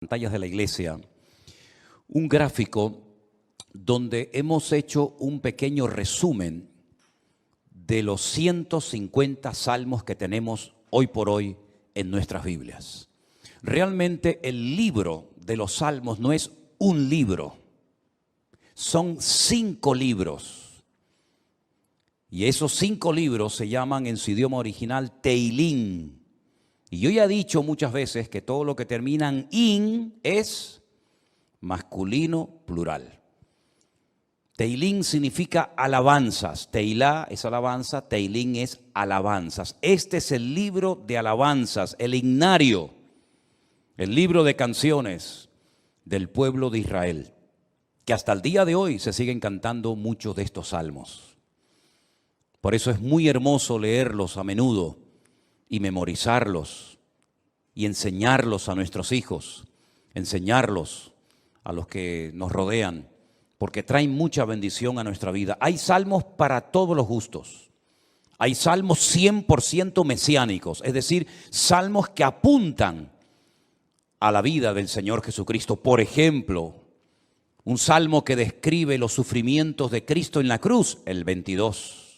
Pantallas de la iglesia un gráfico donde hemos hecho un pequeño resumen de los 150 salmos que tenemos hoy por hoy en nuestras Biblias. Realmente el libro de los salmos no es un libro, son 5 libros. Y esos 5 libros se llaman en su idioma original Teilín. Y yo ya he dicho muchas veces que todo lo que termina en in es masculino plural. Teilín significa alabanzas. Teilá es alabanza, Teilín es alabanzas. Este es el libro de alabanzas, el himnario, el libro de canciones del pueblo de Israel, que hasta el día de hoy se siguen cantando muchos de estos salmos. Por eso es muy hermoso leerlos a menudo y memorizarlos y enseñarlos a nuestros hijos, enseñarlos a los que nos rodean, porque traen mucha bendición a nuestra vida. Hay salmos para todos los gustos. Hay salmos 100% mesiánicos, es decir, salmos que apuntan a la vida del Señor Jesucristo. Por ejemplo, un salmo que describe los sufrimientos de Cristo en la cruz, el 22.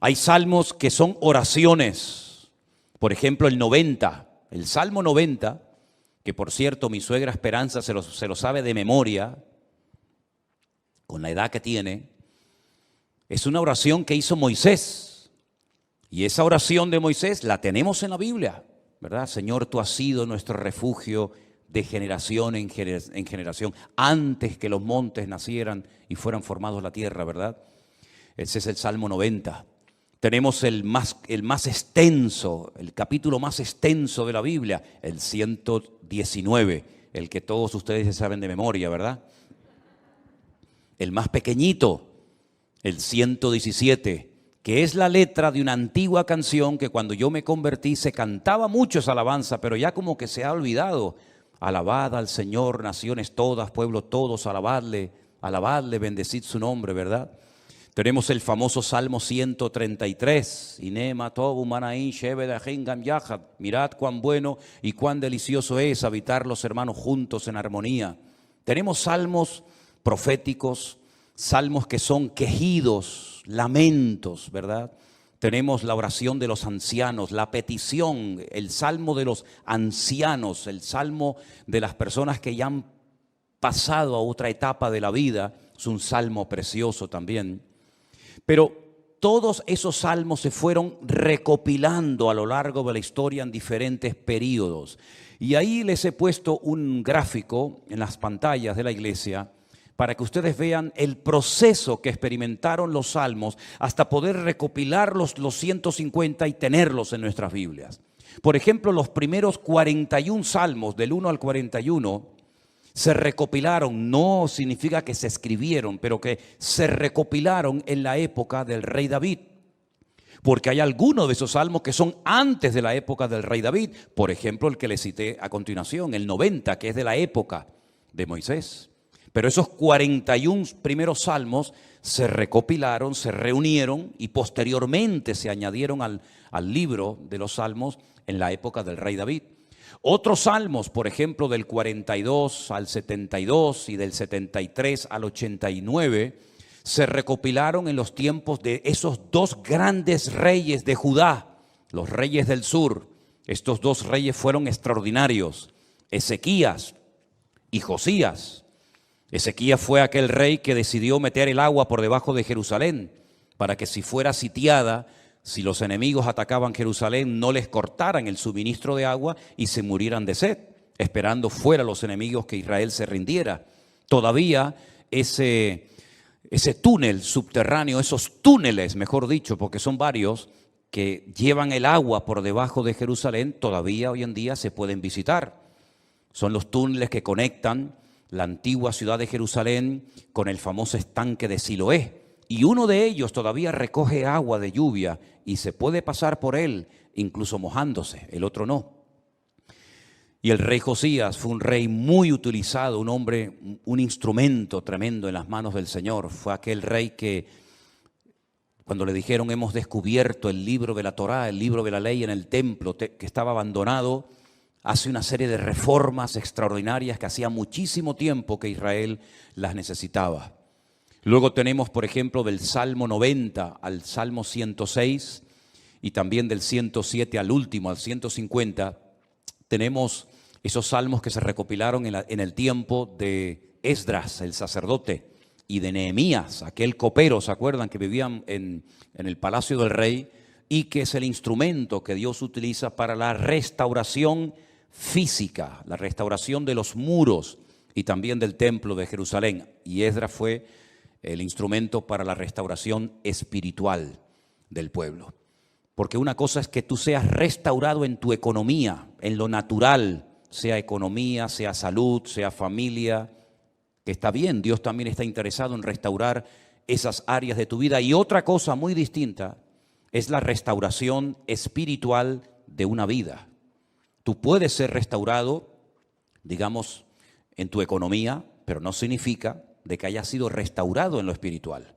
Hay salmos que son oraciones, por ejemplo el 90, el Salmo 90, que por cierto mi suegra Esperanza se lo sabe de memoria, con la edad que tiene, es una oración que hizo Moisés. Y esa oración de Moisés la tenemos en la Biblia, ¿verdad? Señor, tú has sido nuestro refugio de generación en generación, antes que los montes nacieran y fueran formados la tierra, ¿verdad? Ese es el Salmo 90. Tenemos el más extenso, el capítulo más extenso de la Biblia, el 119, el que todos ustedes saben de memoria, ¿verdad? El más pequeñito, el 117, que es la letra de una antigua canción que cuando yo me convertí se cantaba mucho esa alabanza, pero ya como que se ha olvidado. Alabad al Señor, naciones todas, pueblos todos, alabadle, bendecid su nombre, ¿verdad? Tenemos el famoso Salmo 133. Mirad cuán bueno y cuán delicioso es habitar los hermanos juntos en armonía. Tenemos salmos proféticos, salmos que son quejidos, lamentos, ¿verdad? Tenemos la oración de los ancianos, la petición, el salmo de los ancianos, el salmo de las personas que ya han pasado a otra etapa de la vida. Es un salmo precioso también. Pero todos esos salmos se fueron recopilando a lo largo de la historia en diferentes periodos. Y ahí les he puesto un gráfico en las pantallas de la iglesia para que ustedes vean el proceso que experimentaron los salmos hasta poder recopilar los 150 y tenerlos en nuestras Biblias. Por ejemplo, los primeros 41 salmos, del 1 al 41, se recopilaron, no significa que se escribieron, pero que se recopilaron en la época del rey David. Porque hay algunos de esos salmos que son antes de la época del rey David. Por ejemplo, el que le cité a continuación, el 90, que es de la época de Moisés. Pero esos 41 primeros salmos se recopilaron, se reunieron y posteriormente se añadieron al libro de los salmos en la época del rey David. Otros salmos, por ejemplo, del 42 al 72 y del 73 al 89, se recopilaron en los tiempos de esos 2 grandes reyes de Judá, los reyes del sur. Estos 2 reyes fueron extraordinarios, Ezequías y Josías. Ezequías fue aquel rey que decidió meter el agua por debajo de Jerusalén para que si fuera sitiada, si los enemigos atacaban Jerusalén, no les cortaran el suministro de agua y se murieran de sed, esperando fuera los enemigos que Israel se rindiera. Todavía ese túnel subterráneo, esos túneles, mejor dicho, porque son varios, que llevan el agua por debajo de Jerusalén, todavía hoy en día se pueden visitar. Son los túneles que conectan la antigua ciudad de Jerusalén con el famoso estanque de Siloé. Y uno de ellos todavía recoge agua de lluvia y se puede pasar por él, incluso mojándose, el otro no. Y el rey Josías fue un rey muy utilizado, un hombre, un instrumento tremendo en las manos del Señor. Fue aquel rey que, cuando le dijeron hemos descubierto el libro de la Torá, el libro de la ley en el templo que estaba abandonado, hace una serie de reformas extraordinarias que hacía muchísimo tiempo que Israel las necesitaba. Luego tenemos, por ejemplo, del Salmo 90 al Salmo 106 y también del 107 al último, al 150, tenemos esos salmos que se recopilaron en el tiempo de Esdras, el sacerdote, y de Nehemías, aquel copero, ¿se acuerdan? Que vivían en el palacio del rey y que es el instrumento que Dios utiliza para la restauración física, la restauración de los muros y también del templo de Jerusalén. Y Esdras fue el instrumento para la restauración espiritual del pueblo. Porque una cosa es que tú seas restaurado en tu economía, en lo natural, sea economía, sea salud, sea familia, que está bien, Dios también está interesado en restaurar esas áreas de tu vida. Y otra cosa muy distinta es la restauración espiritual de una vida. Tú puedes ser restaurado, digamos, en tu economía, pero no significa de que hayas sido restaurado en lo espiritual.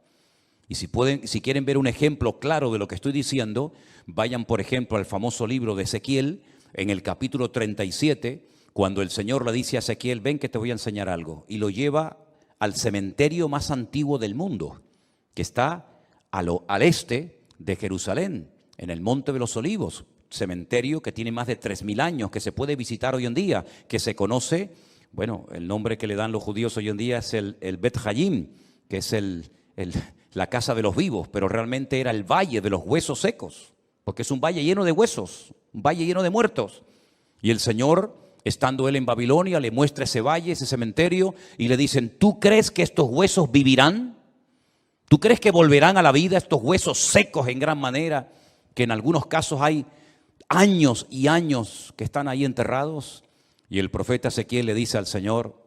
Y si quieren ver un ejemplo claro de lo que estoy diciendo, vayan, por ejemplo, al famoso libro de Ezequiel, en el capítulo 37, cuando el Señor le dice a Ezequiel, ven que te voy a enseñar algo, y lo lleva al cementerio más antiguo del mundo, que está al este de Jerusalén, en el Monte de los Olivos, cementerio que tiene más de 3000 años, que se puede visitar hoy en día, que se conoce, bueno, el nombre que le dan los judíos hoy en día es el Bet Hayim, que es la casa de los vivos, pero realmente era el valle de los huesos secos, porque es un valle lleno de huesos, un valle lleno de muertos. Y el Señor, estando él en Babilonia, le muestra ese valle, ese cementerio, y le dicen, ¿tú crees que estos huesos vivirán? ¿Tú crees que volverán a la vida estos huesos secos en gran manera, que en algunos casos hay años y años que están ahí enterrados? Y el profeta Ezequiel le dice al Señor,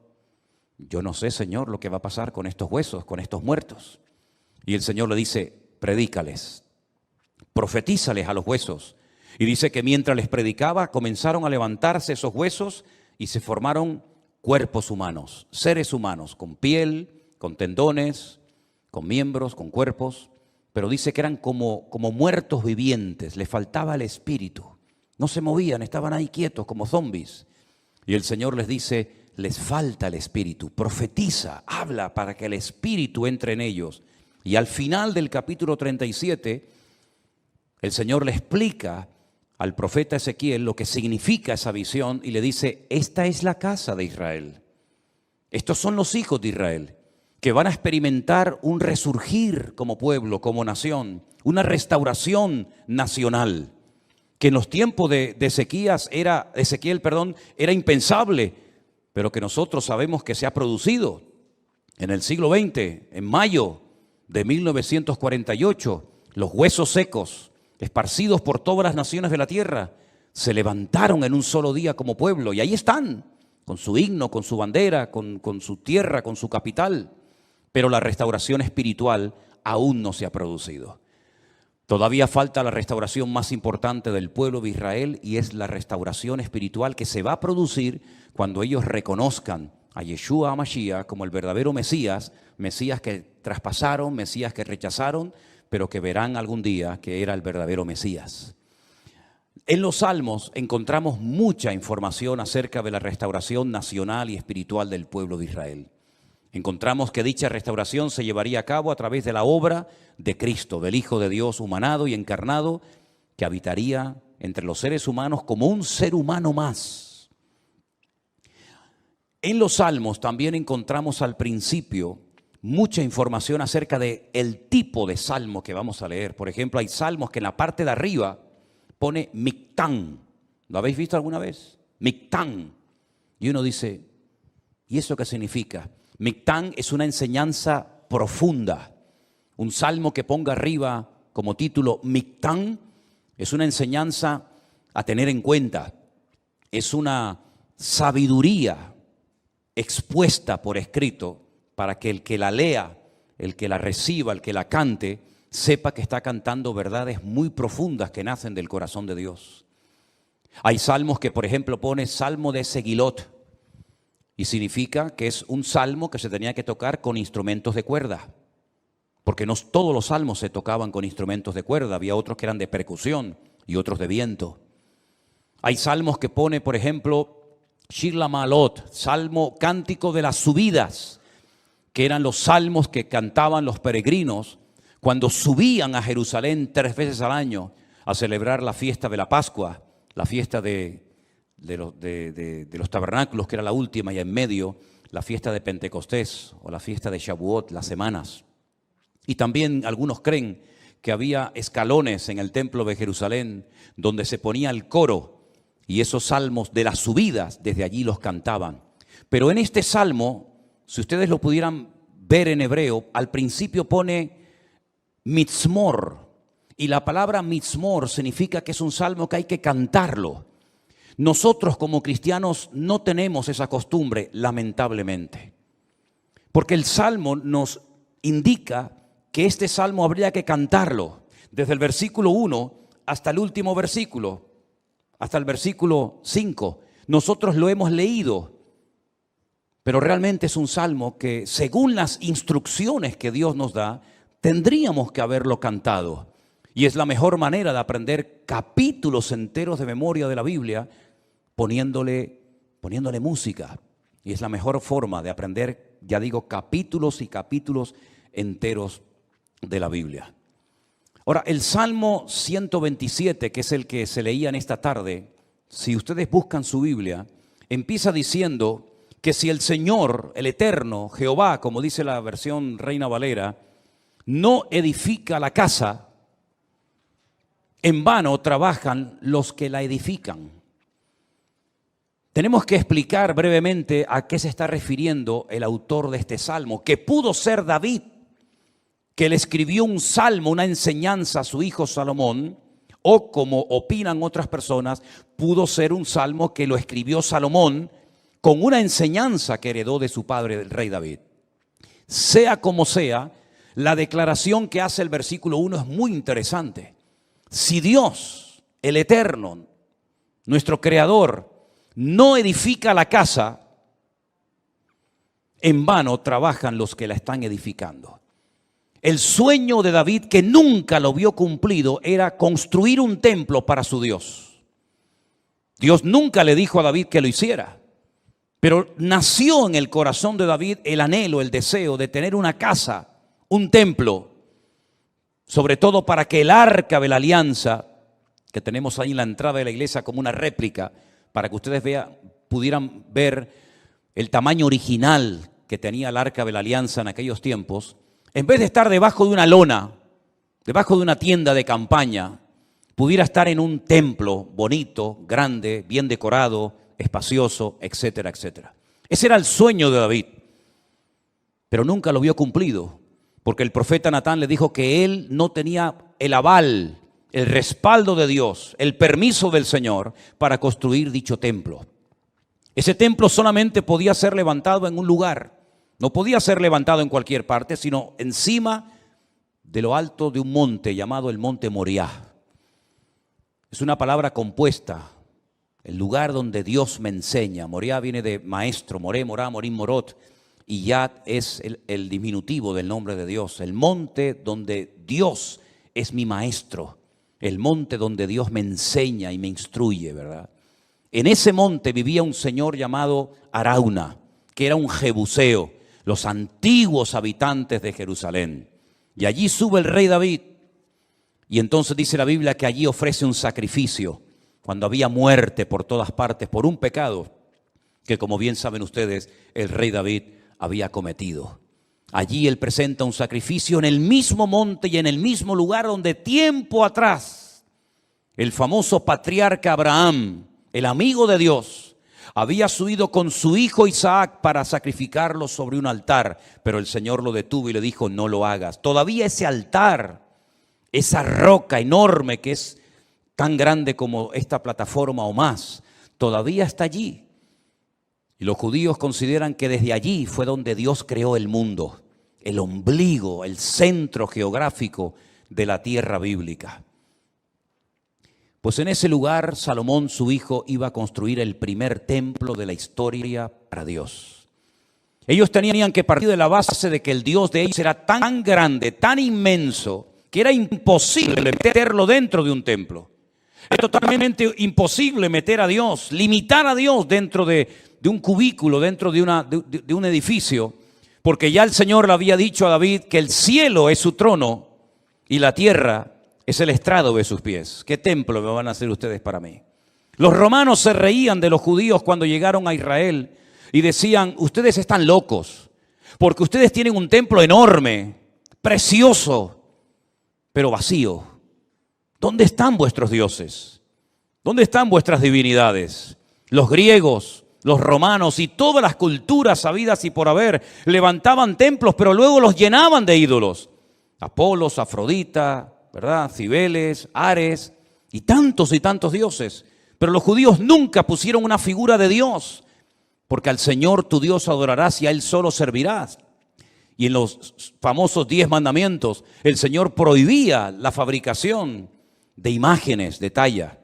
yo no sé, Señor, lo que va a pasar con estos huesos, con estos muertos. Y el Señor le dice, predícales, profetízales a los huesos. Y dice que mientras les predicaba, comenzaron a levantarse esos huesos y se formaron cuerpos humanos, seres humanos, con piel, con tendones, con miembros, con cuerpos. Pero dice que eran como muertos vivientes, les faltaba el espíritu. No se movían, estaban ahí quietos como zombies. Y el Señor les dice, les falta el espíritu, profetiza, habla para que el espíritu entre en ellos. Y al final del capítulo 37, el Señor le explica al profeta Ezequiel lo que significa esa visión y le dice, esta es la casa de Israel. Estos son los hijos de Israel que van a experimentar un resurgir como pueblo, como nación, una restauración nacional, que en los tiempos de Ezequiel era impensable, pero que nosotros sabemos que se ha producido en el siglo XX, en mayo de 1948, los huesos secos, esparcidos por todas las naciones de la tierra, se levantaron en un solo día como pueblo, y ahí están, con su himno, con su bandera, con su tierra, con su capital. Pero la restauración espiritual aún no se ha producido. Todavía falta la restauración más importante del pueblo de Israel, y es la restauración espiritual que se va a producir cuando ellos reconozcan a Yeshua HaMashiach como el verdadero Mesías, Mesías que traspasaron, Mesías que rechazaron, pero que verán algún día que era el verdadero Mesías. En los Salmos encontramos mucha información acerca de la restauración nacional y espiritual del pueblo de Israel. Encontramos que dicha restauración se llevaría a cabo a través de la obra de Cristo, del Hijo de Dios humanado y encarnado, que habitaría entre los seres humanos como un ser humano más. En los Salmos también encontramos al principio mucha información acerca del tipo de salmo que vamos a leer. Por ejemplo, hay salmos que en la parte de arriba pone Mictán. ¿Lo habéis visto alguna vez? Mictán. Y uno dice, ¿y eso qué significa? Mictán es una enseñanza profunda. Un salmo que ponga arriba como título Mictán es una enseñanza a tener en cuenta. Es una sabiduría expuesta por escrito para que el que la lea, el que la reciba, el que la cante, sepa que está cantando verdades muy profundas que nacen del corazón de Dios. Hay salmos que, por ejemplo, pone Salmo de Segilot, y significa que es un salmo que se tenía que tocar con instrumentos de cuerda, porque no todos los salmos se tocaban con instrumentos de cuerda, había otros que eran de percusión y otros de viento. Hay salmos que pone, por ejemplo, Shir LaMa'alot, salmo cántico de las subidas, que eran los salmos que cantaban los peregrinos cuando subían a Jerusalén 3 veces al año a celebrar la fiesta de la Pascua, la fiesta de los tabernáculos, que era la última, y en medio la fiesta de Pentecostés o la fiesta de Shavuot, las semanas. Y también algunos creen que había escalones en el templo de Jerusalén donde se ponía el coro y esos salmos de las subidas desde allí los cantaban. Pero en este salmo, si ustedes lo pudieran ver en hebreo, al principio pone mitzmor, y la palabra mitzmor significa que es un salmo que hay que cantarlo. Nosotros como cristianos no tenemos esa costumbre, lamentablemente, porque el salmo nos indica que este salmo habría que cantarlo desde el versículo 1 hasta el último versículo, hasta el versículo 5. Nosotros lo hemos leído, pero realmente es un salmo que, según las instrucciones que Dios nos da, tendríamos que haberlo cantado. Y es la mejor manera de aprender capítulos enteros de memoria de la Biblia, poniéndole música. Y es la mejor forma de aprender, ya digo, capítulos y capítulos enteros de la Biblia. Ahora, el Salmo 127, que es el que se leía en esta tarde, si ustedes buscan su Biblia, empieza diciendo que si el Señor, el Eterno, Jehová, como dice la versión Reina Valera, no edifica la casa, en vano trabajan los que la edifican. Tenemos que explicar brevemente a qué se está refiriendo el autor de este salmo, que pudo ser David, que le escribió un salmo, una enseñanza a su hijo Salomón, o como opinan otras personas, pudo ser un salmo que lo escribió Salomón con una enseñanza que heredó de su padre, el rey David. Sea como sea, la declaración que hace el versículo 1 es muy interesante. Si Dios, el Eterno, nuestro Creador, no edifica la casa, en vano trabajan los que la están edificando. El sueño de David, que nunca lo vio cumplido, era construir un templo para su Dios. Dios nunca le dijo a David que lo hiciera, pero nació en el corazón de David el anhelo, el deseo de tener una casa, un templo, sobre todo para que el arca de la alianza, que tenemos ahí en la entrada de la iglesia como una réplica, para que ustedes pudieran ver el tamaño original que tenía el arca de la alianza en aquellos tiempos, en vez de estar debajo de una lona, debajo de una tienda de campaña, pudiera estar en un templo bonito, grande, bien decorado, espacioso, etcétera, etcétera. Ese era el sueño de David, pero nunca lo vio cumplido, porque el profeta Natán le dijo que él no tenía el aval, el respaldo de Dios, el permiso del Señor para construir dicho templo. Ese templo solamente podía ser levantado en un lugar, no podía ser levantado en cualquier parte, sino encima de lo alto de un monte llamado el monte Moriah. Es una palabra compuesta, el lugar donde Dios me enseña. Moriah viene de maestro, Moré, Morá, Morim, Morot. Y Yad es el diminutivo del nombre de Dios, el monte donde Dios es mi maestro, el monte donde Dios me enseña y me instruye, ¿verdad? En ese monte vivía un señor llamado Arauna, que era un jebuseo, los antiguos habitantes de Jerusalén. Y allí sube el rey David, y entonces dice la Biblia que allí ofrece un sacrificio, cuando había muerte por todas partes, por un pecado que, como bien saben ustedes, el rey David había cometido. Allí él presenta un sacrificio en el mismo monte y en el mismo lugar donde tiempo atrás el famoso patriarca Abraham, el amigo de Dios, había subido con su hijo Isaac para sacrificarlo sobre un altar, pero el Señor lo detuvo y le dijo: no lo hagas. Todavía ese altar, esa roca enorme que es tan grande como esta plataforma o más, todavía está allí. Y los judíos consideran que desde allí fue donde Dios creó el mundo, el ombligo, el centro geográfico de la tierra bíblica. Pues en ese lugar Salomón, su hijo, iba a construir el primer templo de la historia para Dios. Ellos tenían que partir de la base de que el Dios de ellos era tan grande, tan inmenso, que era imposible meterlo dentro de un templo. Es totalmente imposible meter a Dios, limitar a Dios dentro de un cubículo, dentro de un edificio, porque ya el Señor le había dicho a David que el cielo es su trono y la tierra es el estrado de sus pies. ¿Qué templo me van a hacer ustedes para mí? Los romanos se reían de los judíos cuando llegaron a Israel y decían: ustedes están locos, porque ustedes tienen un templo enorme, precioso, pero vacío. ¿Dónde están vuestros dioses? ¿Dónde están vuestras divinidades? Los griegos, los romanos y todas las culturas habidas y por haber levantaban templos, pero luego los llenaban de ídolos. Apolos, Afrodita, ¿verdad? Cibeles, Ares y tantos dioses. Pero los judíos nunca pusieron una figura de Dios, porque al Señor tu Dios adorarás y a Él solo servirás. Y en los famosos 10 mandamientos, el Señor prohibía la fabricación de imágenes de talla.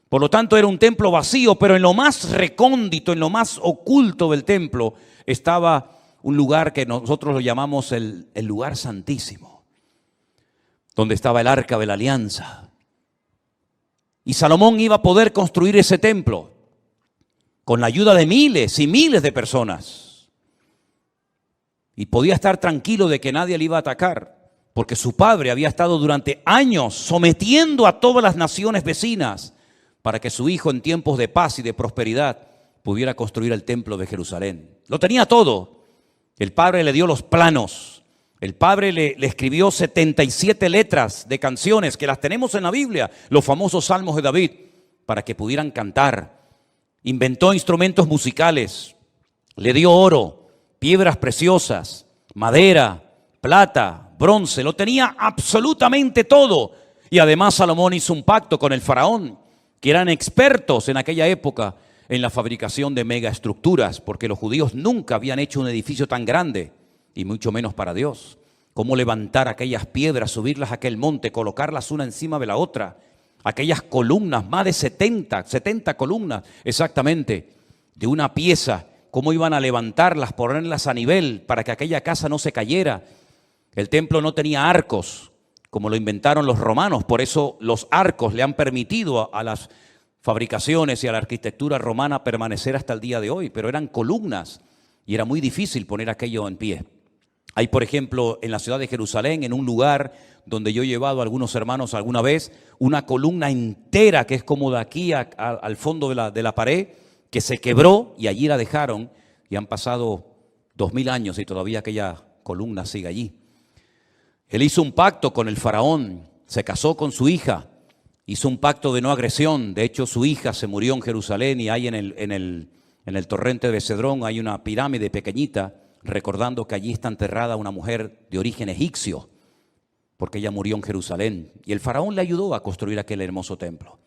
Por lo tanto, era un templo vacío, pero en lo más recóndito, en lo más oculto del templo, estaba un lugar que nosotros lo llamamos el lugar santísimo, donde estaba el arca de la alianza. Y Salomón iba a poder construir ese templo con la ayuda de miles y miles de personas. Y podía estar tranquilo de que nadie le iba a atacar, porque su padre había estado durante años sometiendo a todas las naciones vecinas para que su hijo en tiempos de paz y de prosperidad pudiera construir el templo de Jerusalén. Lo tenía todo. El padre le dio los planos. El padre le escribió 77 letras de canciones que las tenemos en la Biblia, los famosos salmos de David, para que pudieran cantar. Inventó instrumentos musicales, le dio oro, piedras preciosas, madera, plata, bronce, lo tenía absolutamente todo. Y además Salomón hizo un pacto con el faraón, que eran expertos en aquella época en la fabricación de megaestructuras, porque los judíos nunca habían hecho un edificio tan grande, y mucho menos para Dios. Cómo levantar aquellas piedras, subirlas a aquel monte, colocarlas una encima de la otra. Aquellas columnas, más de 70 columnas exactamente, de una pieza. Cómo iban a levantarlas, ponerlas a nivel para que aquella casa no se cayera. El templo no tenía arcos, como lo inventaron los romanos. Por eso los arcos le han permitido a las fabricaciones y a la arquitectura romana permanecer hasta el día de hoy. Pero eran columnas y era muy difícil poner aquello en pie. Hay, por ejemplo, en la ciudad de Jerusalén, en un lugar donde yo he llevado a algunos hermanos alguna vez, una columna entera que es como de aquí al fondo de la pared, que se quebró y allí la dejaron, y han pasado 2000 años y todavía aquella columna sigue allí. Él hizo un pacto con el faraón, se casó con su hija, hizo un pacto de no agresión. De hecho, su hija se murió en Jerusalén y hay en el torrente de Cedrón hay una pirámide pequeñita, recordando que allí está enterrada una mujer de origen egipcio, porque ella murió en Jerusalén. Y el faraón le ayudó a construir aquel hermoso templo.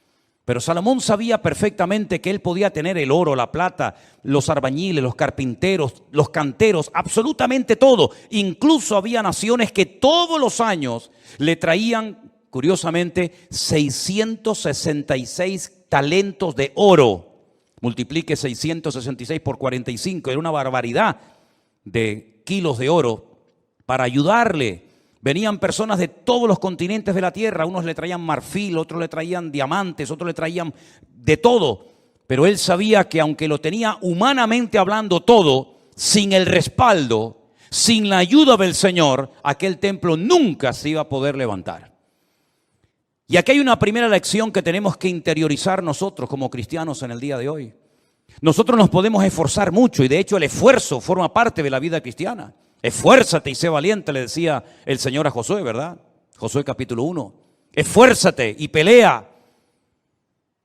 Pero Salomón sabía perfectamente que él podía tener el oro, la plata, los albañiles, los carpinteros, los canteros, absolutamente todo. Incluso había naciones que todos los años le traían, curiosamente, 666 talentos de oro. Multiplique 666 por 45, era una barbaridad de kilos de oro para ayudarle. Venían personas de todos los continentes de la tierra, unos le traían marfil, otros le traían diamantes, otros le traían de todo, pero él sabía que aunque lo tenía humanamente hablando todo, sin el respaldo, sin la ayuda del Señor, aquel templo nunca se iba a poder levantar. Y aquí hay una primera lección que tenemos que interiorizar nosotros como cristianos en el día de hoy. Nosotros nos podemos esforzar mucho y de hecho el esfuerzo forma parte de la vida cristiana. Esfuérzate y sé valiente, le decía el Señor a Josué, ¿verdad? Josué capítulo 1. Esfuérzate y pelea,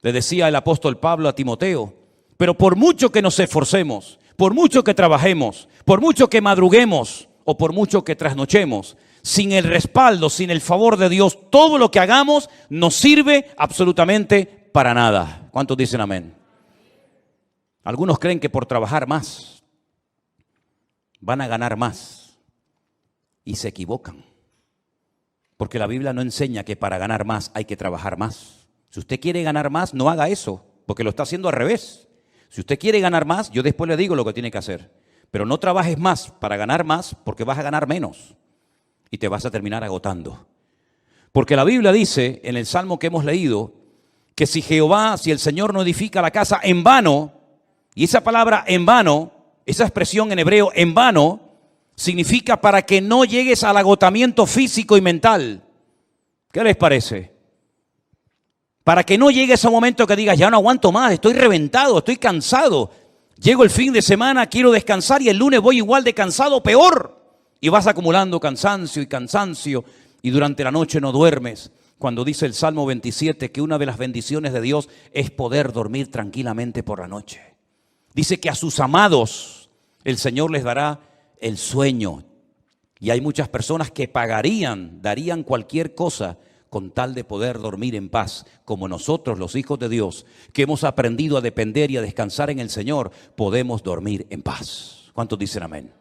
le decía el apóstol Pablo a Timoteo. Pero por mucho que nos esforcemos, por mucho que trabajemos, por mucho que madruguemos o por mucho que trasnochemos, sin el respaldo, sin el favor de Dios, todo lo que hagamos nos sirve absolutamente para nada. ¿Cuántos dicen amén? Algunos creen que por trabajar más van a ganar más y se equivocan, porque la Biblia no enseña que para ganar más hay que trabajar más. Si usted quiere ganar más, no haga eso, porque lo está haciendo al revés. Si usted quiere ganar más, yo después le digo lo que tiene que hacer, pero no trabajes más para ganar más, porque vas a ganar menos y te vas a terminar agotando. Porque la Biblia dice en el Salmo que hemos leído que si el Señor no edifica la casa, en vano, y esa palabra en vano, esa expresión en hebreo en vano, significa para que no llegues al agotamiento físico y mental. ¿Qué les parece? Para que no llegues a un momento que digas, ya no aguanto más, estoy reventado, estoy cansado. Llego el fin de semana, quiero descansar y el lunes voy igual de cansado, peor. Y vas acumulando cansancio y durante la noche no duermes. Cuando dice el Salmo 27 que una de las bendiciones de Dios es poder dormir tranquilamente por la noche. Dice que a sus amados el Señor les dará el sueño. Y hay muchas personas que darían cualquier cosa con tal de poder dormir en paz, como nosotros, los hijos de Dios, que hemos aprendido a depender y a descansar en el Señor, podemos dormir en paz. ¿Cuántos dicen amén?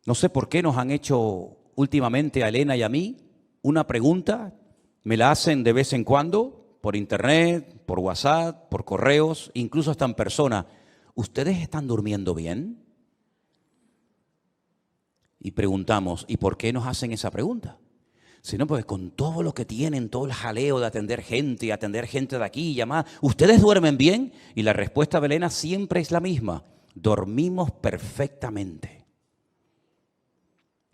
No sé por qué nos han hecho últimamente a Elena y a mí una pregunta, me la hacen de vez en cuando, por internet, por WhatsApp, por correos, incluso hasta en persona. ¿Ustedes están durmiendo bien? Y preguntamos, ¿y por qué nos hacen esa pregunta? Sino pues con todo lo que tienen, todo el jaleo de atender gente de aquí y llamar, ¿ustedes duermen bien? Y la respuesta de Elena siempre es la misma, dormimos perfectamente.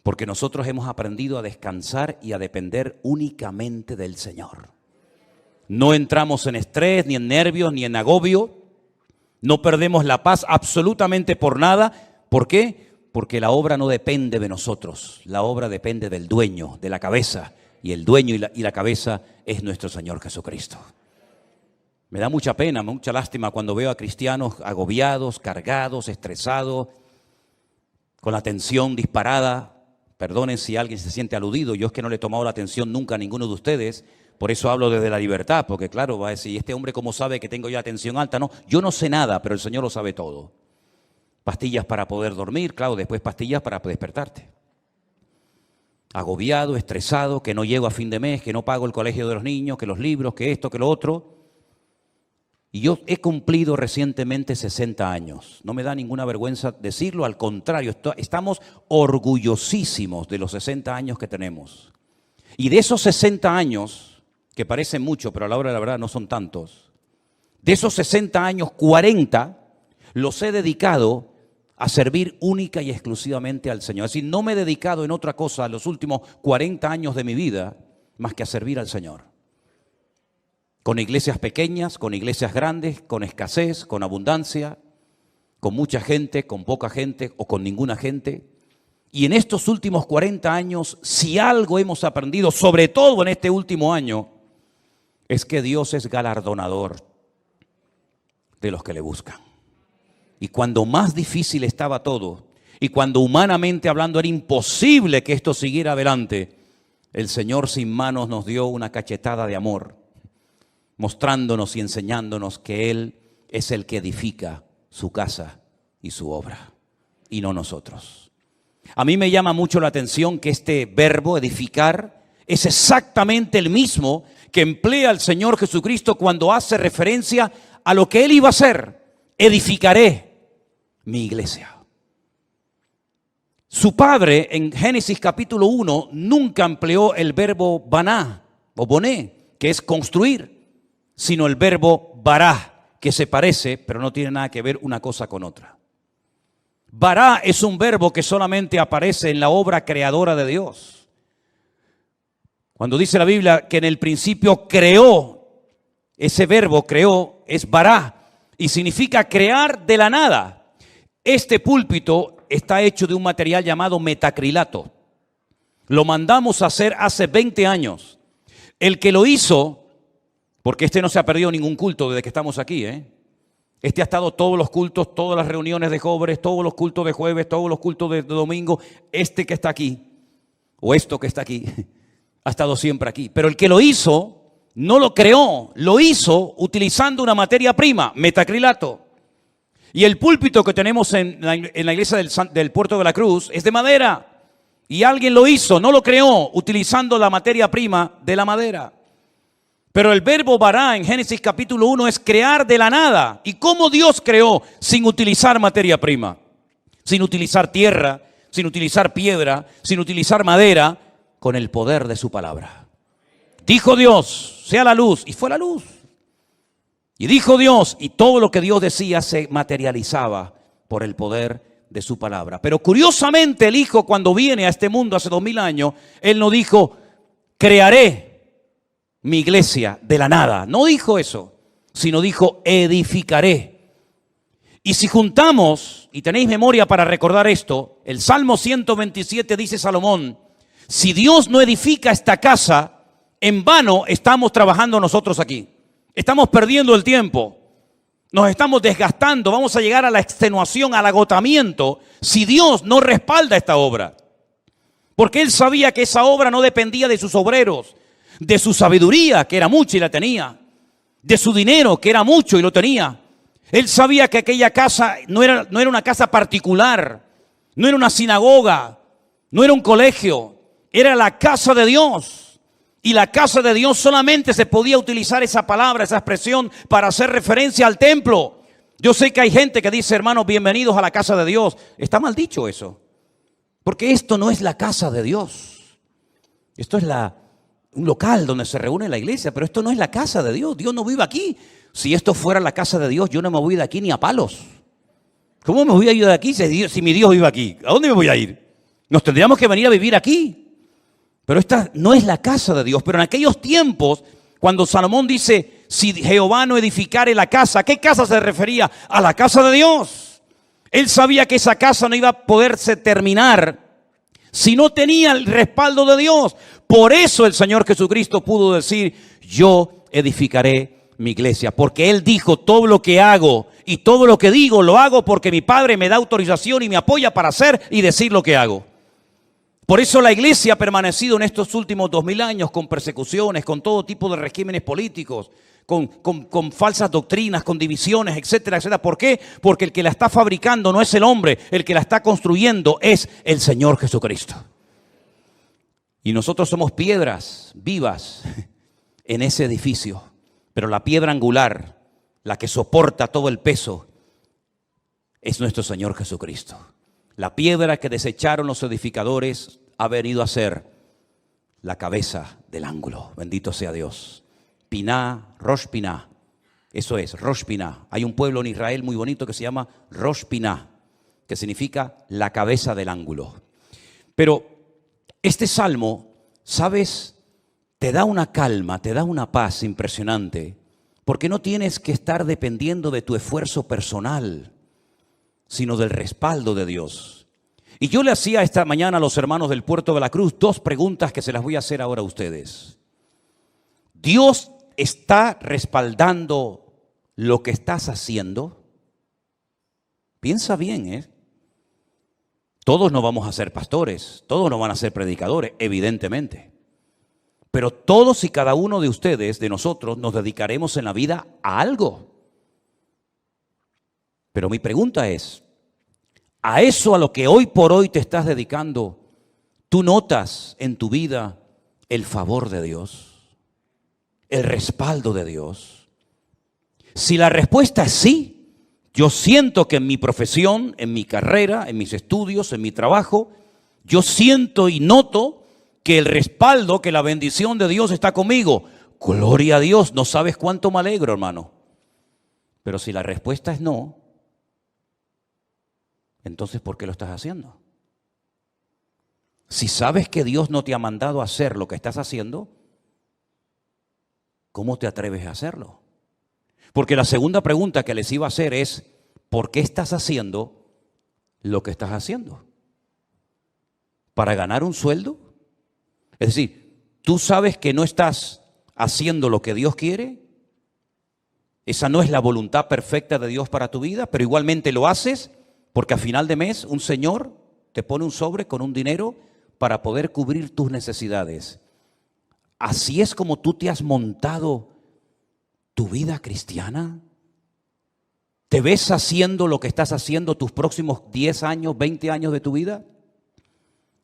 Porque nosotros hemos aprendido a descansar y a depender únicamente del Señor. No entramos en estrés, ni en nervios, ni en agobio. No perdemos la paz absolutamente por nada. ¿Por qué? Porque la obra no depende de nosotros. La obra depende del dueño, de la cabeza. Y el dueño y la cabeza es nuestro Señor Jesucristo. Me da mucha pena, mucha lástima cuando veo a cristianos agobiados, cargados, estresados, con la tensión disparada. Perdonen si alguien se siente aludido, yo es que no le he tomado la atención nunca a ninguno de ustedes, por eso hablo desde la libertad, porque claro, va a decir, ¿este hombre cómo sabe que tengo yo la tensión alta? No, yo no sé nada, pero el Señor lo sabe todo. Pastillas para poder dormir, claro, después pastillas para despertarte. Agobiado, estresado, que no llego a fin de mes, que no pago el colegio de los niños, que los libros, que esto, que lo otro. Y yo he cumplido recientemente 60 años. No me da ninguna vergüenza decirlo, al contrario, estamos orgullosísimos de los 60 años que tenemos. Y de esos 60 años, que parecen mucho, pero a la hora de la verdad no son tantos, de esos 60 años, 40 los he dedicado a servir única y exclusivamente al Señor. Es decir, no me he dedicado en otra cosa los últimos 40 años de mi vida más que a servir al Señor. Con iglesias pequeñas, con iglesias grandes, con escasez, con abundancia, con mucha gente, con poca gente o con ninguna gente. Y en estos últimos 40 años, si algo hemos aprendido, sobre todo en este último año, es que Dios es galardonador de los que le buscan. Y cuando más difícil estaba todo, y cuando humanamente hablando era imposible que esto siguiera adelante, el Señor sin manos nos dio una cachetada de amor, mostrándonos y enseñándonos que Él es el que edifica su casa y su obra, y no nosotros. A mí me llama mucho la atención que este verbo, edificar, es exactamente el mismo que emplea el Señor Jesucristo cuando hace referencia a lo que Él iba a hacer. Edificaré mi iglesia. Su padre en Génesis capítulo 1 nunca empleó el verbo baná o boné, que es construir, sino el verbo bará, que se parece, pero no tiene nada que ver una cosa con otra. Bará es un verbo que solamente aparece en la obra creadora de Dios. Cuando dice la Biblia que en el principio creó, ese verbo creó es bará y significa crear de la nada. Este púlpito está hecho de un material llamado metacrilato. Lo mandamos a hacer hace 20 años. El que lo hizo, porque este no se ha perdido ningún culto desde que estamos aquí, Este ha estado todos los cultos, todas las reuniones de jóvenes, todos los cultos de jueves, todos los cultos de domingo. Este que está aquí, o esto que está aquí, ha estado siempre aquí. Pero el que lo hizo, no lo creó, lo hizo utilizando una materia prima, metacrilato. Y el púlpito que tenemos en la iglesia del Puerto de la Cruz es de madera. Y alguien lo hizo, no lo creó, utilizando la materia prima de la madera. Pero el verbo bará en Génesis capítulo 1 es crear de la nada. ¿Y cómo Dios creó sin utilizar materia prima? Sin utilizar tierra, sin utilizar piedra, sin utilizar madera, con el poder de su palabra. Dijo Dios, sea la luz, y fue la luz. Y dijo Dios, y todo lo que Dios decía se materializaba por el poder de su palabra. Pero curiosamente el Hijo, cuando viene a este mundo hace 2000 años, Él no dijo, crearé mi iglesia de la nada. No dijo eso, sino dijo, edificaré. Y si juntamos, y tenéis memoria para recordar esto, el Salmo 127 dice Salomón, si Dios no edifica esta casa, en vano estamos trabajando nosotros aquí. Estamos perdiendo el tiempo. Nos estamos desgastando. Vamos a llegar a la extenuación, al agotamiento, si Dios no respalda esta obra. Porque Él sabía que esa obra no dependía de sus obreros, de su sabiduría, que era mucha y la tenía, de su dinero, que era mucho y lo tenía. Él sabía que aquella casa no era una casa particular, no era una sinagoga, no era un colegio, era la casa de Dios. Y la casa de Dios solamente se podía utilizar esa palabra, esa expresión para hacer referencia al templo. Yo sé que hay gente que dice, hermanos, bienvenidos a la casa de Dios. Está mal dicho eso. Porque esto no es la casa de Dios. Esto es un local donde se reúne la iglesia, pero esto no es la casa de Dios. Dios no vive aquí. Si esto fuera la casa de Dios, yo no me voy de aquí ni a palos. ¿Cómo me voy a ir de aquí si mi Dios vive aquí? ¿A dónde me voy a ir? Nos tendríamos que venir a vivir aquí. Pero esta no es la casa de Dios. Pero en aquellos tiempos, cuando Salomón dice, si Jehová no edificare la casa, ¿a qué casa se refería? A la casa de Dios. Él sabía que esa casa no iba a poderse terminar si no tenía el respaldo de Dios. Por eso el Señor Jesucristo pudo decir, yo edificaré mi iglesia. Porque Él dijo, todo lo que hago y todo lo que digo, lo hago porque mi Padre me da autorización y me apoya para hacer y decir lo que hago. Por eso la iglesia ha permanecido en estos últimos 2000 años con persecuciones, con todo tipo de regímenes políticos, con falsas doctrinas, con divisiones, etcétera, etcétera. ¿Por qué? Porque el que la está fabricando no es el hombre, el que la está construyendo es el Señor Jesucristo. Y nosotros somos piedras vivas en ese edificio, pero la piedra angular, la que soporta todo el peso, es nuestro Señor Jesucristo. La piedra que desecharon los edificadores ha venido a ser la cabeza del ángulo. Bendito sea Dios. Piná, Rosh Piná. Eso es, Rosh Piná. Hay un pueblo en Israel muy bonito que se llama Rosh Piná, que significa la cabeza del ángulo. Pero este salmo, ¿sabes? Te da una calma, te da una paz impresionante, porque no tienes que estar dependiendo de tu esfuerzo personal, sino del respaldo de Dios. Y yo le hacía esta mañana a los hermanos del Puerto de la Cruz 2 preguntas que se las voy a hacer ahora a ustedes. ¿Dios está respaldando lo que estás haciendo? Piensa bien, ¿eh? Todos no vamos a ser pastores, todos no van a ser predicadores, evidentemente. Pero todos y cada uno de ustedes, de nosotros, nos dedicaremos en la vida a algo. Pero mi pregunta es, ¿a eso a lo que hoy por hoy te estás dedicando, tú notas en tu vida el favor de Dios, el respaldo de Dios? Si la respuesta es sí, yo siento que en mi profesión, en mi carrera, en mis estudios, en mi trabajo, yo siento y noto que el respaldo, que la bendición de Dios está conmigo. Gloria a Dios, no sabes cuánto me alegro, hermano. Pero si la respuesta es no, entonces ¿por qué lo estás haciendo? Si sabes que Dios no te ha mandado a hacer lo que estás haciendo, ¿cómo te atreves a hacerlo? Porque la segunda pregunta que les iba a hacer es, ¿por qué estás haciendo lo que estás haciendo? ¿Para ganar un sueldo? Es decir, ¿tú sabes que no estás haciendo lo que Dios quiere? Esa no es la voluntad perfecta de Dios para tu vida, pero igualmente lo haces porque a final de mes un señor te pone un sobre con un dinero para poder cubrir tus necesidades. Así es como tú te has montado tu vida cristiana. ¿Te ves haciendo lo que estás haciendo tus próximos 10 años, 20 años de tu vida?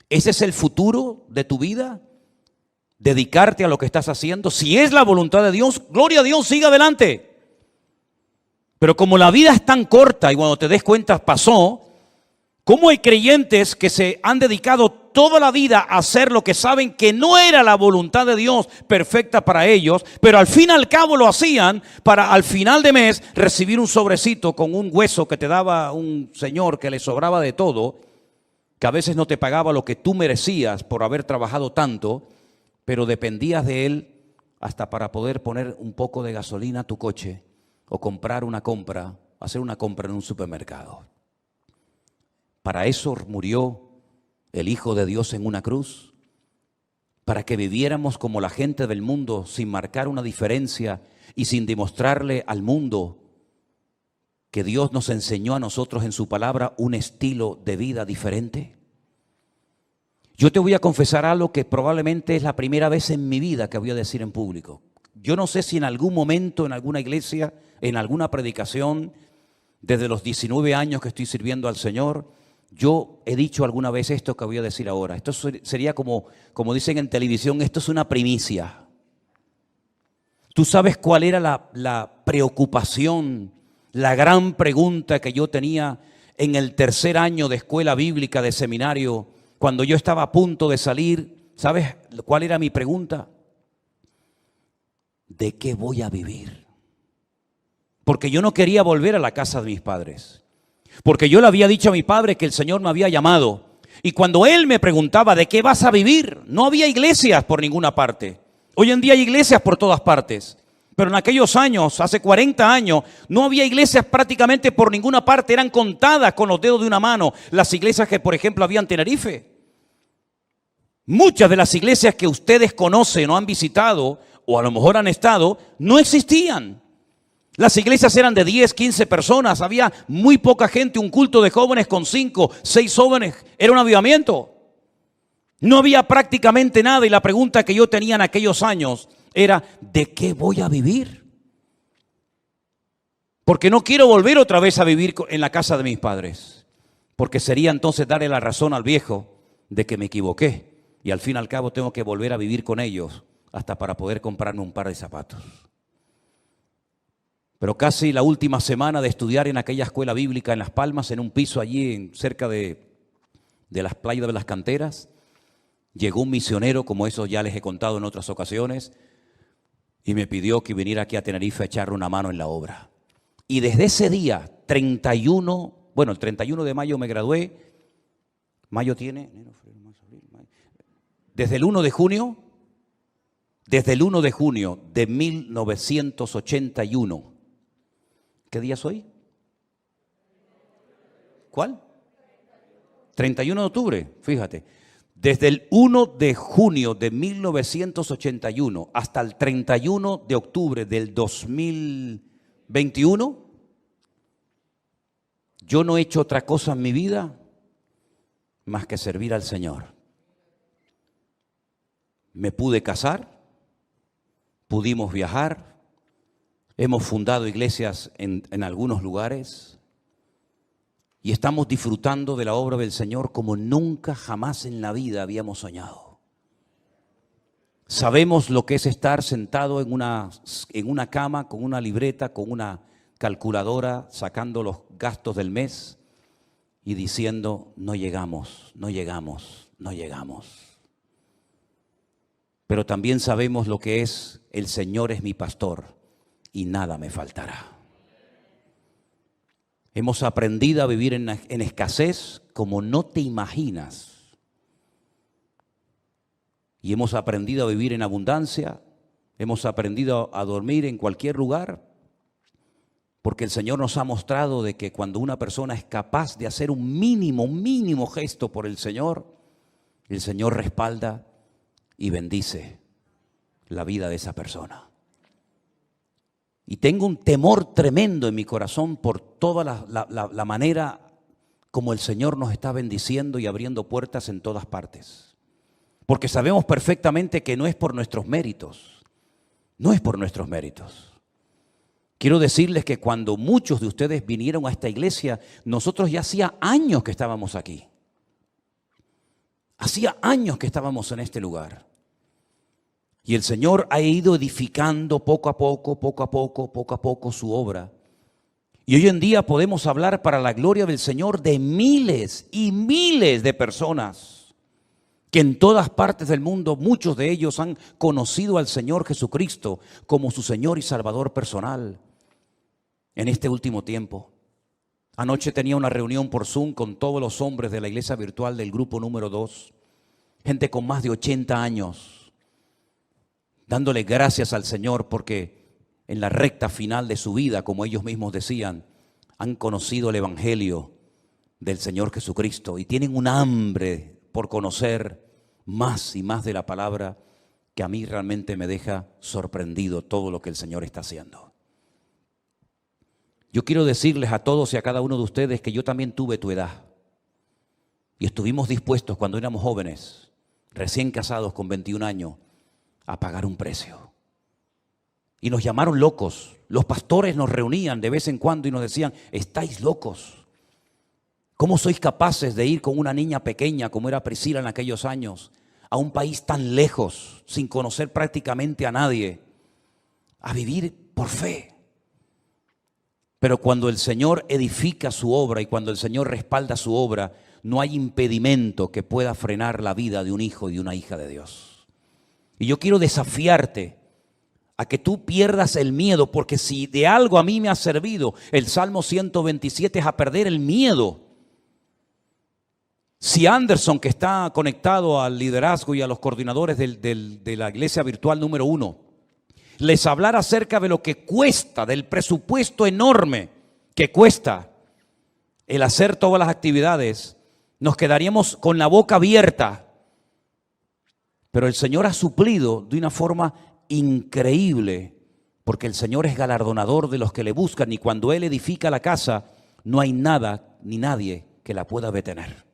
¿Ese es el futuro de tu vida? ¿Dedicarte a lo que estás haciendo? Si es la voluntad de Dios, gloria a Dios, siga adelante. Pero como la vida es tan corta y cuando te des cuenta pasó, ¿cómo hay creyentes que se han dedicado toda la vida a hacer lo que saben que no era la voluntad de Dios perfecta para ellos, pero al fin y al cabo lo hacían para al final de mes recibir un sobrecito con un hueso que te daba un señor que le sobraba de todo, que a veces no te pagaba lo que tú merecías por haber trabajado tanto, pero dependías de él hasta para poder poner un poco de gasolina a tu coche o comprar una compra, hacer una compra en un supermercado. Para eso murió el Hijo de Dios en una cruz, para que viviéramos como la gente del mundo, sin marcar una diferencia y sin demostrarle al mundo que Dios nos enseñó a nosotros en su palabra un estilo de vida diferente. Yo te voy a confesar algo que probablemente es la primera vez en mi vida que voy a decir en público. Yo no sé si en algún momento, en alguna iglesia, en alguna predicación, desde los 19 años que estoy sirviendo al Señor, yo he dicho alguna vez esto que voy a decir ahora. Esto sería como dicen en televisión, esto es una primicia. ¿Tú sabes cuál era la preocupación, la gran pregunta que yo tenía en el tercer año de escuela bíblica, de seminario, cuando yo estaba a punto de salir? ¿Sabes cuál era mi pregunta? ¿De qué voy a vivir? Porque yo no quería volver a la casa de mis padres. Porque yo le había dicho a mi padre que el Señor me había llamado. Y cuando él me preguntaba, ¿de qué vas a vivir? No había iglesias por ninguna parte. Hoy en día hay iglesias por todas partes. Pero en aquellos años, hace 40 años, no había iglesias prácticamente por ninguna parte. Eran contadas con los dedos de una mano las iglesias que, por ejemplo, había en Tenerife. Muchas de las iglesias que ustedes conocen o han visitado, o a lo mejor han estado, no existían. Las iglesias eran de 10, 15 personas, había muy poca gente, un culto de jóvenes con 5, 6 jóvenes, era un avivamiento. No había prácticamente nada y la pregunta que yo tenía en aquellos años era, ¿de qué voy a vivir? Porque no quiero volver otra vez a vivir en la casa de mis padres, porque sería entonces darle la razón al viejo de que me equivoqué y al fin y al cabo tengo que volver a vivir con ellos hasta para poder comprarme un par de zapatos. Pero casi la última semana de estudiar en aquella escuela bíblica en Las Palmas, en un piso allí cerca de las playas de las canteras, llegó un misionero, como eso ya les he contado en otras ocasiones, y me pidió que viniera aquí a Tenerife a echarle una mano en la obra. Y desde ese día, el 31 de mayo me gradué, mayo tiene, desde el 1 de junio de 1981, ¿qué día es hoy? ¿Cuál? 31 de octubre, fíjate. Desde el 1 de junio de 1981 hasta el 31 de octubre del 2021, yo no he hecho otra cosa en mi vida más que servir al Señor. Me pude casar, pudimos viajar, hemos fundado iglesias en algunos lugares y estamos disfrutando de la obra del Señor como nunca jamás en la vida habíamos soñado. Sabemos lo que es estar sentado en una cama con una libreta, con una calculadora, sacando los gastos del mes y diciendo, no llegamos, no llegamos, no llegamos. Pero también sabemos lo que es, el Señor es mi pastor y nada me faltará. Hemos aprendido a vivir en escasez como no te imaginas. Y hemos aprendido a vivir en abundancia, hemos aprendido a dormir en cualquier lugar, porque el Señor nos ha mostrado de que cuando una persona es capaz de hacer un mínimo gesto por el Señor respalda y bendice la vida de esa persona. Y tengo un temor tremendo en mi corazón por toda la manera como el Señor nos está bendiciendo y abriendo puertas en todas partes. Porque sabemos perfectamente que no es por nuestros méritos, no es por nuestros méritos. Quiero decirles que cuando muchos de ustedes vinieron a esta iglesia, nosotros ya hacía años que estábamos aquí. Hacía años que estábamos en este lugar. Y el Señor ha ido edificando poco a poco su obra. Y hoy en día podemos hablar para la gloria del Señor de miles y miles de personas que en todas partes del mundo muchos de ellos han conocido al Señor Jesucristo como su Señor y Salvador personal en este último tiempo. Anoche tenía una reunión por Zoom con todos los hombres de la iglesia virtual del grupo número 2, gente con más de 80 años, dándole gracias al Señor porque en la recta final de su vida, como ellos mismos decían, han conocido el Evangelio del Señor Jesucristo y tienen un hambre por conocer más y más de la palabra, que a mí realmente me deja sorprendido todo lo que el Señor está haciendo. Yo quiero decirles a todos y a cada uno de ustedes que yo también tuve tu edad y estuvimos dispuestos cuando éramos jóvenes, recién casados con 21 años, a pagar un precio. Y nos llamaron locos. Los pastores nos reunían de vez en cuando y nos decían: estáis locos. ¿Cómo sois capaces de ir con una niña pequeña como era Priscila en aquellos años a un país tan lejos, sin conocer prácticamente a nadie, a vivir por fe? Pero cuando el Señor edifica su obra y cuando el Señor respalda su obra, no hay impedimento que pueda frenar la vida de un hijo y de una hija de Dios. Y yo quiero desafiarte a que tú pierdas el miedo, porque si de algo a mí me ha servido el Salmo 127 es a perder el miedo. Si Anderson, que está conectado al liderazgo y a los coordinadores de la iglesia virtual número 1, les hablara acerca de lo que cuesta, del presupuesto enorme que cuesta el hacer todas las actividades, nos quedaríamos con la boca abierta. Pero el Señor ha suplido de una forma increíble, porque el Señor es galardonador de los que le buscan, y cuando Él edifica la casa, no hay nada ni nadie que la pueda detener.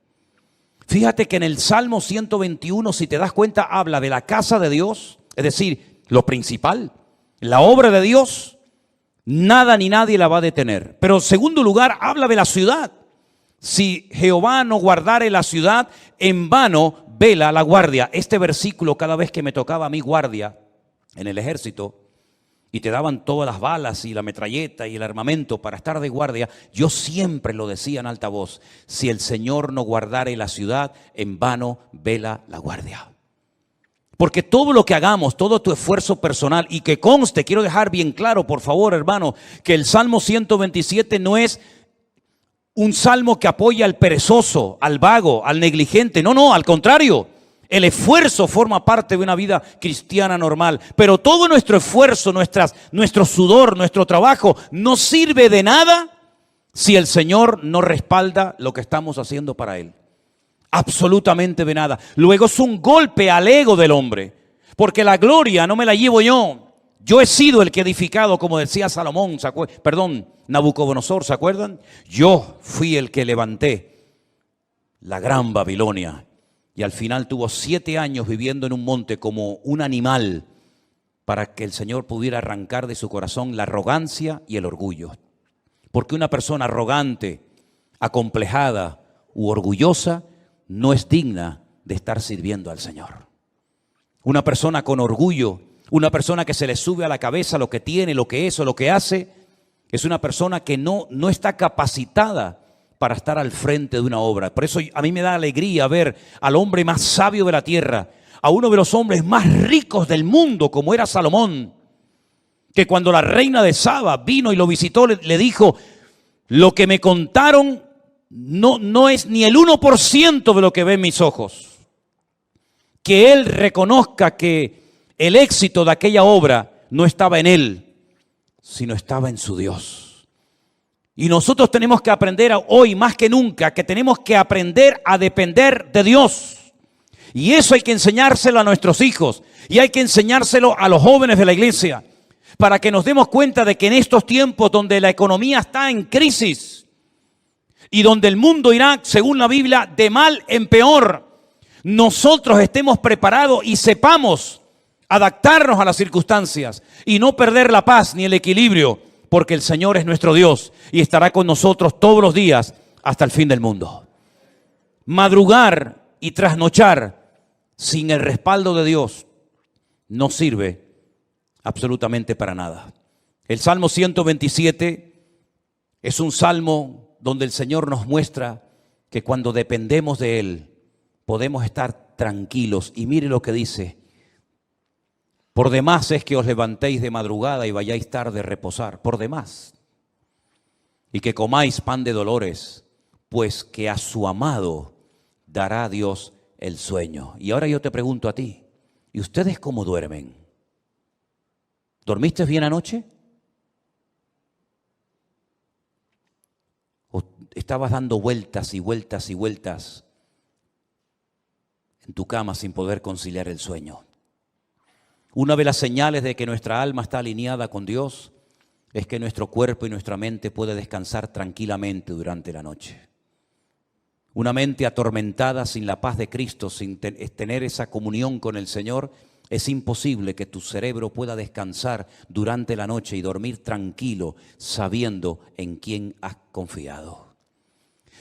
Fíjate que en el Salmo 121, si te das cuenta, habla de la casa de Dios, es decir, lo principal, la obra de Dios, nada ni nadie la va a detener. Pero en segundo lugar, habla de la ciudad. Si Jehová no guardare la ciudad, en vano vela la guardia. Este versículo, cada vez que me tocaba a mí guardia en el ejército, y te daban todas las balas y la metralleta y el armamento para estar de guardia, yo siempre lo decía en alta voz: si el Señor no guardare la ciudad, en vano vela la guardia. Porque todo lo que hagamos, todo tu esfuerzo personal, y que conste, quiero dejar bien claro, por favor, hermano, que el Salmo 127 no es un salmo que apoya al perezoso, al vago, al negligente. No, no, al contrario. El esfuerzo forma parte de una vida cristiana normal, pero todo nuestro esfuerzo, nuestro sudor, nuestro trabajo no sirve de nada si el Señor no respalda lo que estamos haciendo para Él. Absolutamente de nada. Luego es un golpe al ego del hombre, porque la gloria no me la llevo yo. Yo he sido el que he edificado, como decía Salomón, Nabucodonosor, ¿se acuerdan? Yo fui el que levanté la gran Babilonia. Y al final tuvo 7 años viviendo en un monte como un animal, para que el Señor pudiera arrancar de su corazón la arrogancia y el orgullo. Porque una persona arrogante, acomplejada u orgullosa no es digna de estar sirviendo al Señor. Una persona con orgullo, una persona que se le sube a la cabeza lo que tiene, lo que es o lo que hace, es una persona que no está capacitada para estar al frente de una obra. Por eso a mí me da alegría ver al hombre más sabio de la tierra, a uno de los hombres más ricos del mundo, como era Salomón, que cuando la reina de Saba vino y lo visitó, le dijo: lo que me contaron no es ni el 1% de lo que ven mis ojos. Que él reconozca que el éxito de aquella obra no estaba en él, sino estaba en su Dios. Y nosotros tenemos que aprender hoy más que nunca que tenemos que aprender a depender de Dios. Y eso hay que enseñárselo a nuestros hijos y hay que enseñárselo a los jóvenes de la iglesia, para que nos demos cuenta de que en estos tiempos donde la economía está en crisis y donde el mundo irá, según la Biblia, de mal en peor, nosotros estemos preparados y sepamos adaptarnos a las circunstancias y no perder la paz ni el equilibrio, porque el Señor es nuestro Dios y estará con nosotros todos los días hasta el fin del mundo. Madrugar y trasnochar sin el respaldo de Dios no sirve absolutamente para nada. El Salmo 127 es un salmo donde el Señor nos muestra que cuando dependemos de Él podemos estar tranquilos. Y mire lo que dice: por demás es que os levantéis de madrugada y vayáis tarde a reposar, por demás. Y que comáis pan de dolores, pues que a su amado dará Dios el sueño. Y ahora yo te pregunto a ti, ¿y ustedes cómo duermen? ¿Dormiste bien anoche? ¿O estabas dando vueltas y vueltas y vueltas en tu cama sin poder conciliar el sueño? Una de las señales de que nuestra alma está alineada con Dios es que nuestro cuerpo y nuestra mente puede descansar tranquilamente durante la noche. Una mente atormentada sin la paz de Cristo, sin tener esa comunión con el Señor, es imposible que tu cerebro pueda descansar durante la noche y dormir tranquilo sabiendo en quién has confiado.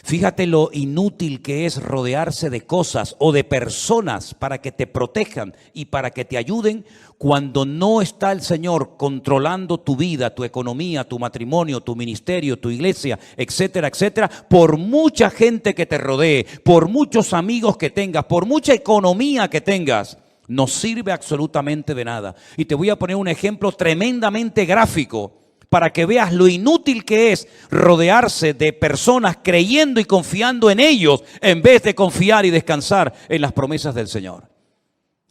Fíjate lo inútil que es rodearse de cosas o de personas para que te protejan y para que te ayuden cuando no está el Señor controlando tu vida, tu economía, tu matrimonio, tu ministerio, tu iglesia, etcétera, etcétera. Por mucha gente que te rodee, por muchos amigos que tengas, por mucha economía que tengas, no sirve absolutamente de nada. Y te voy a poner un ejemplo tremendamente gráfico para que veas lo inútil que es rodearse de personas creyendo y confiando en ellos en vez de confiar y descansar en las promesas del Señor.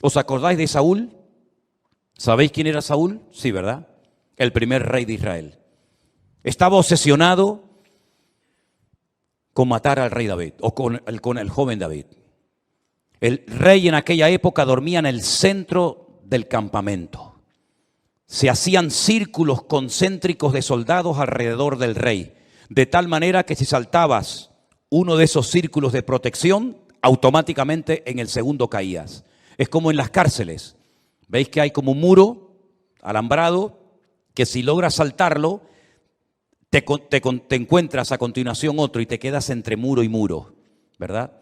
¿Os acordáis de Saúl? ¿Sabéis quién era Saúl? Sí, ¿verdad? El primer rey de Israel. Estaba obsesionado con matar al rey David o con el joven David. El rey en aquella época dormía en el centro del campamento. Se hacían círculos concéntricos de soldados alrededor del rey, de tal manera que si saltabas uno de esos círculos de protección, automáticamente en el segundo caías. Es como en las cárceles. ¿Veis que hay como un muro alambrado que si logras saltarlo, te encuentras a continuación otro y te quedas entre muro y muro, ¿verdad?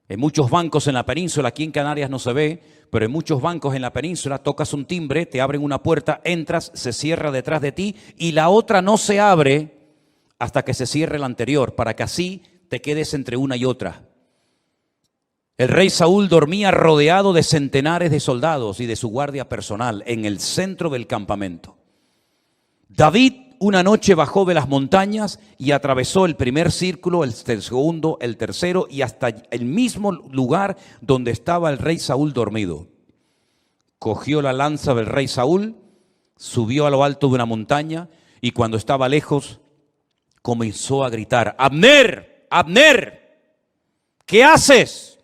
En muchos bancos en la península, aquí en Canarias no se ve, pero en muchos bancos en la península tocas un timbre, te abren una puerta, entras, se cierra detrás de ti y la otra no se abre hasta que se cierre la anterior, para que así te quedes entre una y otra. El rey Saúl dormía rodeado de centenares de soldados y de su guardia personal en el centro del campamento. David una noche bajó de las montañas y atravesó el primer círculo, el segundo, el tercero y hasta el mismo lugar donde estaba el rey Saúl dormido. Cogió la lanza del rey Saúl, subió a lo alto de una montaña y cuando estaba lejos comenzó a gritar: ¡Abner! ¡Abner! ¿Qué haces?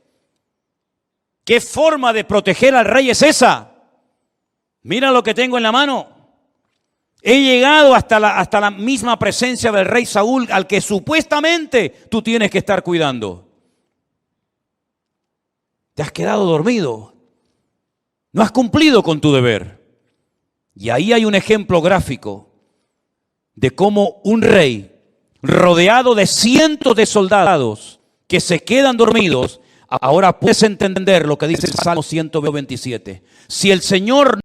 ¿Qué forma de proteger al rey es esa? Mira lo que tengo en la mano. He llegado hasta la misma presencia del rey Saúl, al que supuestamente tú tienes que estar cuidando. Te has quedado dormido. No has cumplido con tu deber. Y ahí hay un ejemplo gráfico de cómo un rey rodeado de cientos de soldados que se quedan dormidos, ahora puedes entender lo que dice el Salmo 127. Si el Señor